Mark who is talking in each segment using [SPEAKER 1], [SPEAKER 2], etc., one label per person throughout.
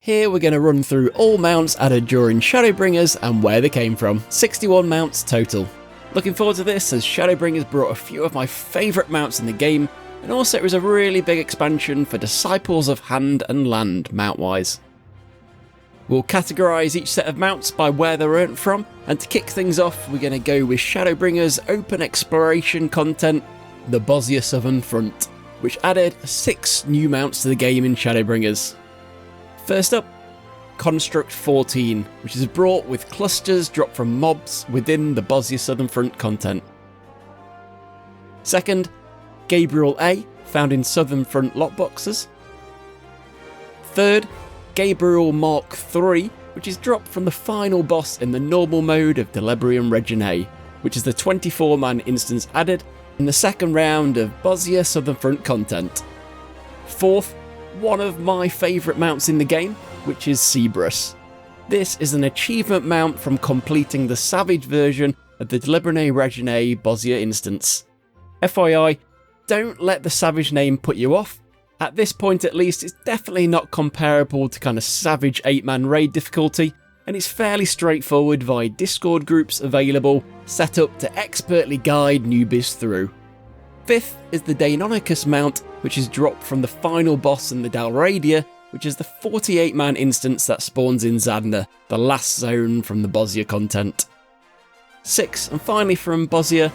[SPEAKER 1] Here we're going to run through all mounts added during ShadowBringers and where they came from, 61 mounts total. Looking forward to this as ShadowBringers brought a few of my favourite mounts in the game, and also it was a really big expansion for Disciples of Hand and Land mount-wise. We'll categorise each set of mounts by where they're earned from, and to kick things off we're going to go with ShadowBringers open exploration content, the Bosnia Southern Front, which added 6 new mounts to the game in ShadowBringers. First up, Construct 14, which is brought with clusters dropped from mobs within the Bosnia Southern Front content. Second, Gabriel A, found in Southern Front lockboxes. Third, Gabriel Mark III, which is dropped from the final boss in the normal mode of Delebrium Reginae, which is the 24-man instance added in the second round of Bosnia Southern Front content. Fourth, one of my favourite mounts in the game, which is Cerberus. This is an achievement mount from completing the Savage version of the Delebrium Reginae Bosnia instance. FYI, don't let the Savage name put you off. At this point at least, it's definitely not comparable to kind of Savage 8-man raid difficulty, and it's fairly straightforward via Discord groups available, set up to expertly guide newbies through. Fifth is the Deinonychus mount, which is dropped from the final boss in the Dalradia, which is the 48-man instance that spawns in Zadna, the last zone from the Bosnia content. Sixth, and finally from Bosnia,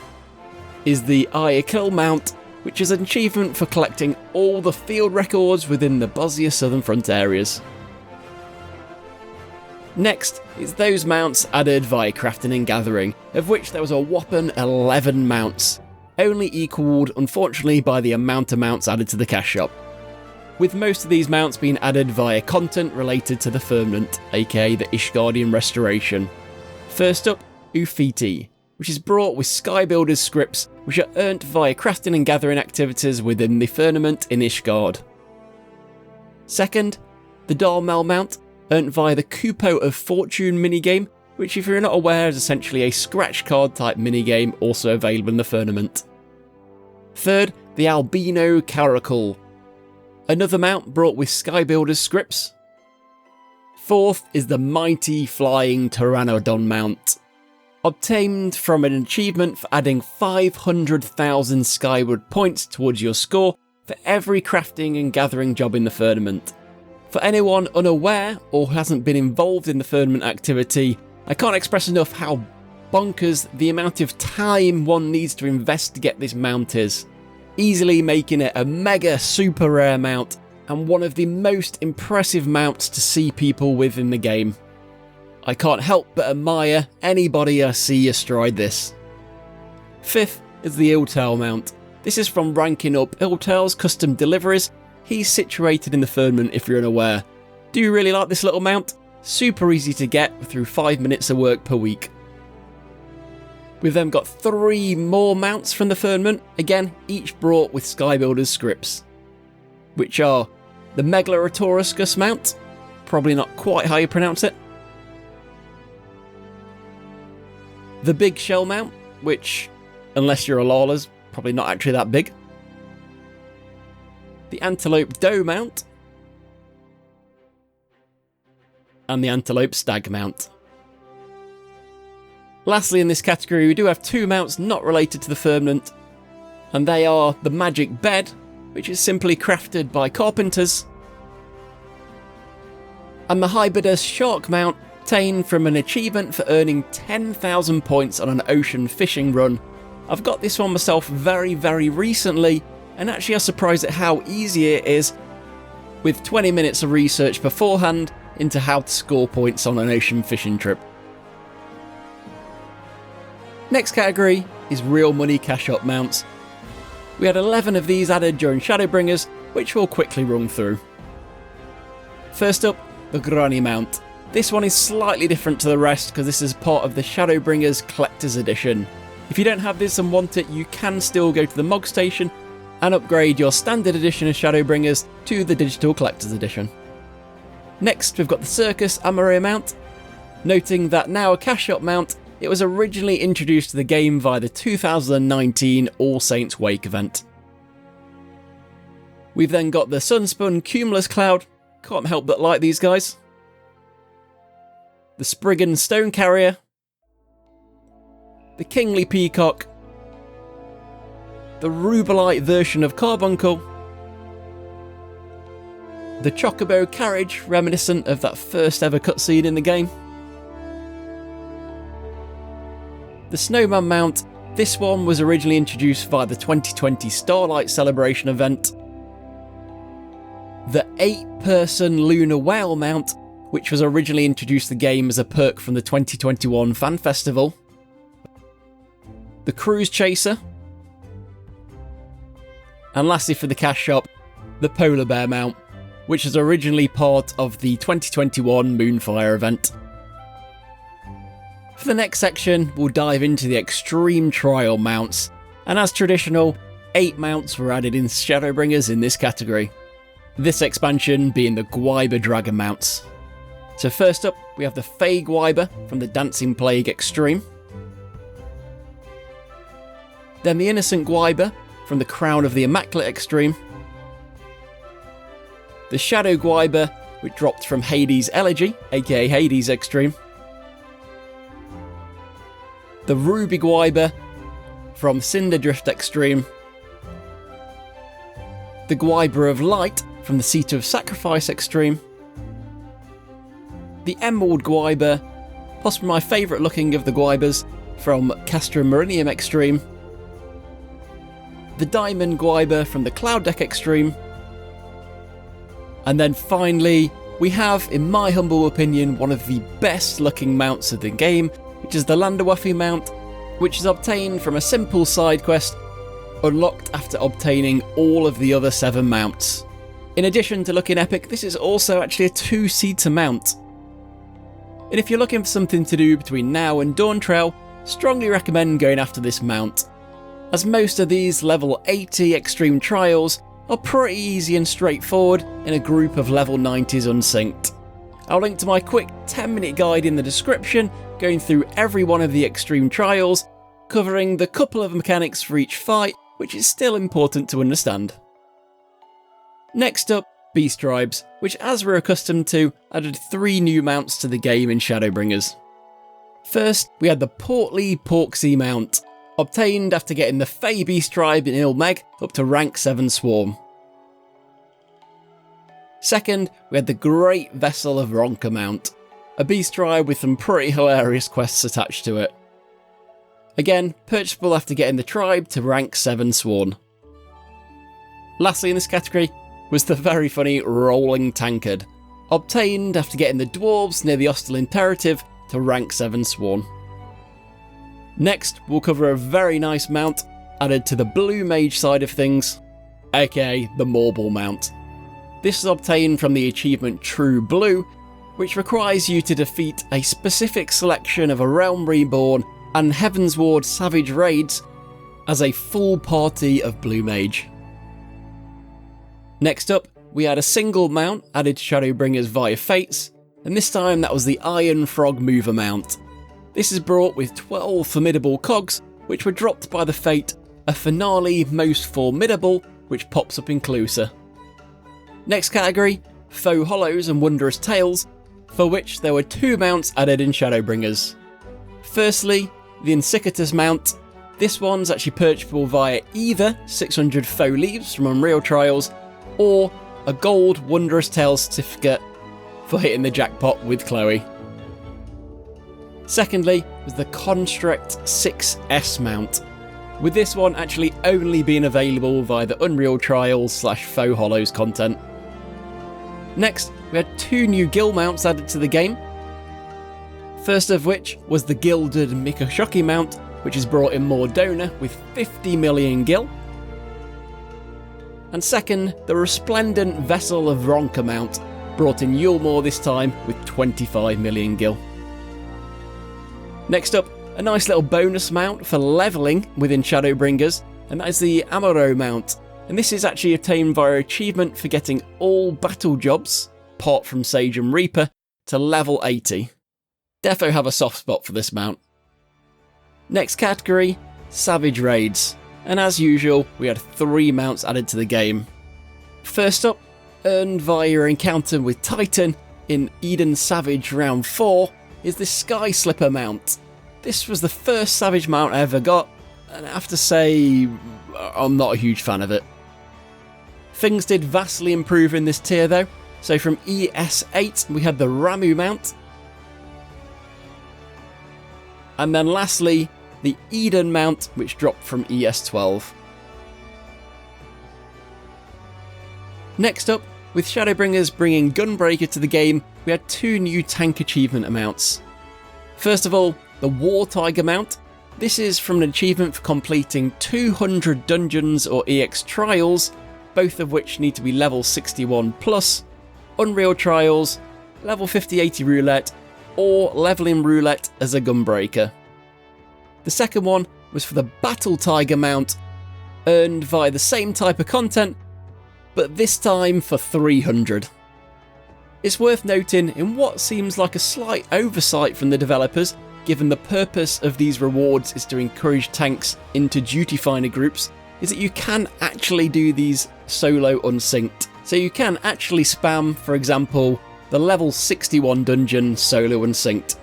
[SPEAKER 1] is the Ayakil mount, which is an achievement for collecting all the field records within the Bosnia Southern Front areas. Next is those mounts added via crafting and gathering, of which there was a whopping 11 mounts, only equalled unfortunately by the amount of mounts added to the cash shop, with most of these mounts being added via content related to the Firmament, aka the Ishgardian Restoration. First up, Ufiti, which is brought with Skybuilder's scripts, which are earned via crafting and gathering activities within the Firmament in Ishgard. Second, the Darmel mount, earned via the Kupo of Fortune minigame, which if you're not aware is essentially a scratch card type minigame also available in the Firmament. Third, the Albino Caracal, another mount brought with Skybuilder's scripts. Fourth is the Mighty Flying Pteranodon mount, obtained from an achievement for adding 500,000 Skyward points towards your score for every crafting and gathering job in the Firmament. For anyone unaware or who hasn't been involved in the Firmament activity, I can't express enough how bonkers the amount of time one needs to invest to get this mount is, easily making it a mega super rare mount and one of the most impressive mounts to see people with in the game. I can't help but admire anybody I see astride this. Fifth is the Iltal mount. This is from ranking up Iltal's custom deliveries. He's situated in the Firmament if you're unaware. Do you really like this little mount? Super easy to get through 5 minutes of work per week. We've then got 3 more mounts from the Firmament, again each brought with Skybuilder's scripts, which are the Megalorotaurus mount, probably not quite how you pronounce it, the Big Shell mount, which, unless you're a Lawler's, probably not actually that big, the Antelope Doe mount, and the Antelope Stag mount. Lastly in this category we do have 2 mounts not related to the Firmament, and they are the Magic Bed, which is simply crafted by carpenters, and the Hybidus Shark mount, obtained from an achievement for earning 10,000 points on an ocean fishing run. I've got this one myself very recently, and actually I was surprised at how easy it is with 20 minutes of research beforehand into how to score points on an ocean fishing trip. Next category is real money cash shop mounts. We had 11 of these added during ShadowBringers, which we'll quickly run through. First up, the Granny mount. This one is slightly different to the rest because this is part of the ShadowBringers Collector's Edition. If you don't have this and want it, you can still go to the Mog Station and upgrade your standard edition of ShadowBringers to the Digital Collector's Edition. Next, we've got the Circus Amaria mount. Noting that now a cash shop mount, it was originally introduced to the game via the 2019 All Saints Wake event. We've then got the Sunspun Cumulus Cloud, Can't help but like these guys. The Spriggan Stone Carrier, the Kingly Peacock, the Rubelite version of Carbuncle, the Chocobo Carriage, reminiscent of that first ever cutscene in the game, the Snowman mount. This one was originally introduced via the 2020 Starlight Celebration event. The 8-person Lunar Whale mount, which was originally introduced to the game as a perk from the 2021 Fan Festival. The Cruise Chaser. And lastly for the cash shop, the Polar Bear mount, which was originally part of the 2021 Moonfire event. For the next section, we'll dive into the Extreme Trial mounts, and as traditional, 8 mounts were added in Shadowbringers in this category. This expansion being the Gwyber Dragon mounts. So first up, we have the Fey Gwyber from the Dancing Plague Extreme. Then the Innocent Gwyber from the Crown of the Immaculate Extreme. The Shadow Gwyber, which dropped from Hades Elegy, aka Hades Extreme. The Ruby Gwyber from Cinderdrift Extreme. The Gwyber of Light from the Seat of Sacrifice Extreme. The Emerald Gwyber, possibly my favourite looking of the Gwybers, from Castra Marinium Extreme. The Diamond Gwyber from the Cloud Deck Extreme. And then finally, we have, in my humble opinion, one of the best looking mounts of the game, which is the Landerwaffe mount, which is obtained from a simple side quest, unlocked after obtaining all of the other 7 mounts. In addition to looking epic, this is also actually a 2-seater mount. And if you're looking for something to do between now and DawnTrail, strongly recommend going after this mount, as most of these level 80 extreme trials are pretty easy and straightforward in a group of level 90s unsynced. I'll link to my quick 10-minute guide in the description, going through every one of the extreme trials, covering the couple of mechanics for each fight, which is still important to understand. Next up, Beast Tribes, which as we're accustomed to, added 3 new mounts to the game in Shadowbringers. First, we had the Portly Porksea mount, obtained after getting the Fey Beast Tribe in Ilmeg up to rank 7 Swarm. Second, we had the Great Vessel of Ronka mount, a beast tribe with some pretty hilarious quests attached to it. Again, purchasable after getting the tribe to rank 7 Sworn. Lastly in this category was the very funny Rolling Tankard, obtained after getting the dwarves near the Ostal Imperative to rank 7 Sworn. Next, we'll cover a very nice mount added to the Blue Mage side of things, aka the Morble mount. This is obtained from the achievement True Blue, which requires you to defeat a specific selection of a Realm Reborn and Heavensward Savage raids as a full party of Blue Mage. Next up, we had a single mount added to Shadowbringers via Fates, and this time that was the Iron Frog Mover mount. This is brought with 12 formidable cogs, which were dropped by the fate, a finale most formidable, which pops up in Clusa. Next category, Faux Hollows and Wondrous Tales, for which there were 2 mounts added in Shadowbringers. Firstly, the Insicitus mount. This one's actually purchasable via either 600 Faux Leaves from Unreal Trials, or a gold Wondrous Tales certificate for hitting the jackpot with Chloe. Secondly was the Construct 6S mount, with this one actually only being available via the Unreal Trials / Faux Hollows content. Next, we had 2 new Gil mounts added to the game. First of which was the Gilded Mikoshoki mount, which is brought in Mordona with 50 million Gil. And second, the Resplendent Vessel of Ronka mount, brought in Yulmore this time with 25 million Gil. Next up, a nice little bonus mount for levelling within Shadowbringers, and that is the Amaro mount. And this is actually obtained via achievement for getting all battle jobs, apart from Sage and Reaper, to level 80. Defo have a soft spot for this mount. Next category, Savage Raids. And as usual, we had 3 mounts added to the game. First up, earned via your encounter with Titan in Eden Savage Round 4, is the Sky Slipper mount. This was the first Savage mount I ever got, and I have to say, I'm not a huge fan of it. Things did vastly improve in this tier though, so from ES8 we had the Ramu mount, and then lastly the Eden mount, which dropped from ES12. Next up, with ShadowBringers bringing Gunbreaker to the game, we had 2 new tank achievement amounts. First of all, the War Tiger mount. This is from an achievement for completing 200 dungeons or EX trials, both of which need to be level 61 plus, Unreal Trials, level 50-80 roulette, or leveling roulette as a Gunbreaker. The second one was for the Battle Tiger mount, earned via the same type of content, but this time for 300. It's worth noting, in what seems like a slight oversight from the developers, given the purpose of these rewards is to encourage tanks into duty finder groups, is that you can actually do these solo unsynced. So you can actually spam, for example, the level 61 dungeon solo unsynced.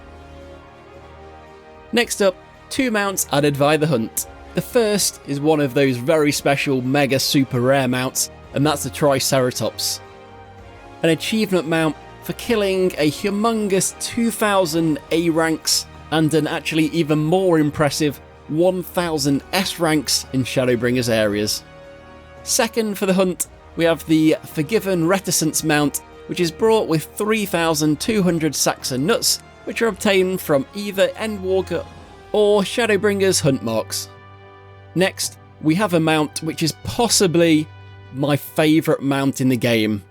[SPEAKER 1] Next up, 2 mounts added via the hunt. The first is one of those very special mega super rare mounts, and that's the Triceratops. An achievement mount for killing a humongous 2000 A ranks and an actually even more impressive 1000 S ranks in ShadowBringers areas. Second for the hunt, we have the Forgiven Reticence mount, which is brought with 3200 sacks of nuts, which are obtained from either Endwalker or ShadowBringers hunt marks. Next, we have a mount which is possibly my favourite mount in the game,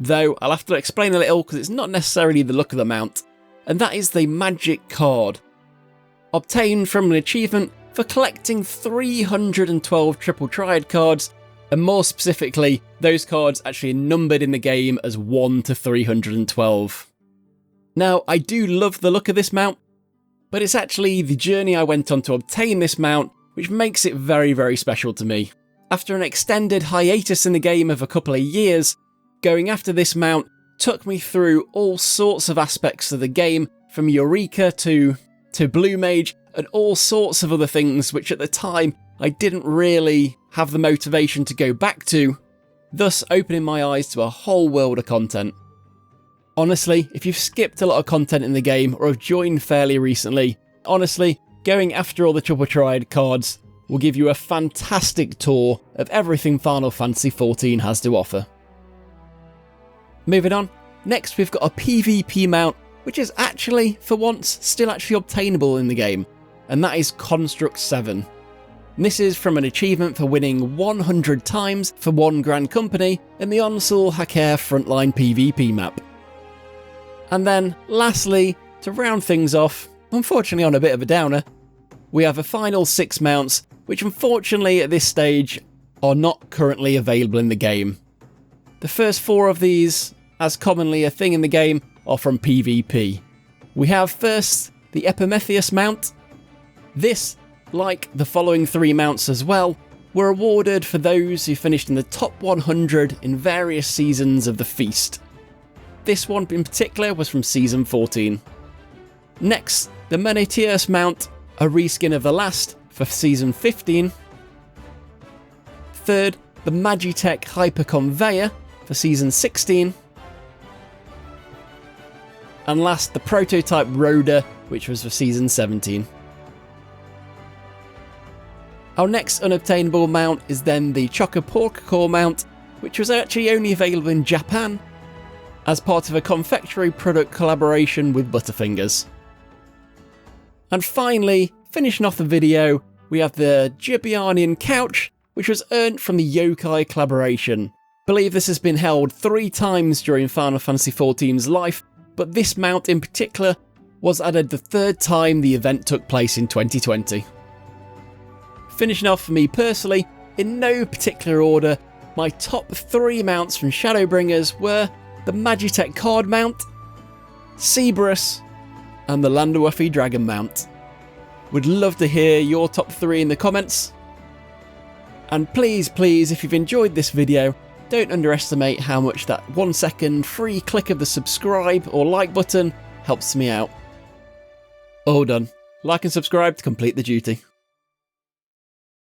[SPEAKER 1] though I'll have to explain a little because it's not necessarily the look of the mount, and that is the Magic Card, obtained from an achievement for collecting 312 Triple Triad cards, and more specifically, those cards actually numbered in the game as 1 to 312. Now, I do love the look of this mount, but it's actually the journey I went on to obtain this mount which makes it very, very special to me. After an extended hiatus in the game of a couple of years, going after this mount took me through all sorts of aspects of the game, from Eureka to Blue Mage, and all sorts of other things which at the time I didn't really have the motivation to go back to, thus opening my eyes to a whole world of content. Honestly, if you've skipped a lot of content in the game or have joined fairly recently, honestly, going after all the Triple Triad cards will give you a fantastic tour of everything Final Fantasy XIV has to offer. Moving on, next we've got a PvP mount, which is actually, for once, still actually obtainable in the game, and that is Construct 7. And this is from an achievement for winning 100 times for one Grand Company in the Onsul Haker Frontline PvP map. And then, lastly, to round things off, unfortunately on a bit of a downer, we have a final 6 mounts, which unfortunately at this stage are not currently available in the game. The first 4 of these, as commonly a thing in the game, are from PvP. We have first the Epimetheus mount. This, like the following 3 mounts as well, were awarded for those who finished in the top 100 in various seasons of the Feast. This one in particular was from Season 14. Next, the Menetius mount, a reskin of the last for Season 15. Third, the Magitech Hyper Conveyor for Season 16. And last, the Prototype Rhoda, which was for Season 17. Our next unobtainable mount is then the Chocoporcacore mount, which was actually only available in Japan as part of a confectionery product collaboration with Butterfingers. And finally, finishing off the video, we have the Gibianian Couch, which was earned from the Yokai collaboration. I believe this has been held 3 times during Final Fantasy XIV's life, but this mount in particular was added the 3rd time the event took place in 2020. Finishing off for me personally, in no particular order, my top 3 mounts from ShadowBringers were the Magitech Card mount, Cerberus, and the Landerwaffe Dragon mount. Would love to hear your top 3 in the comments. And please, if you've enjoyed this video, don't underestimate how much that 1 second free click of the subscribe or like button helps me out. All done. Like and subscribe to complete the duty.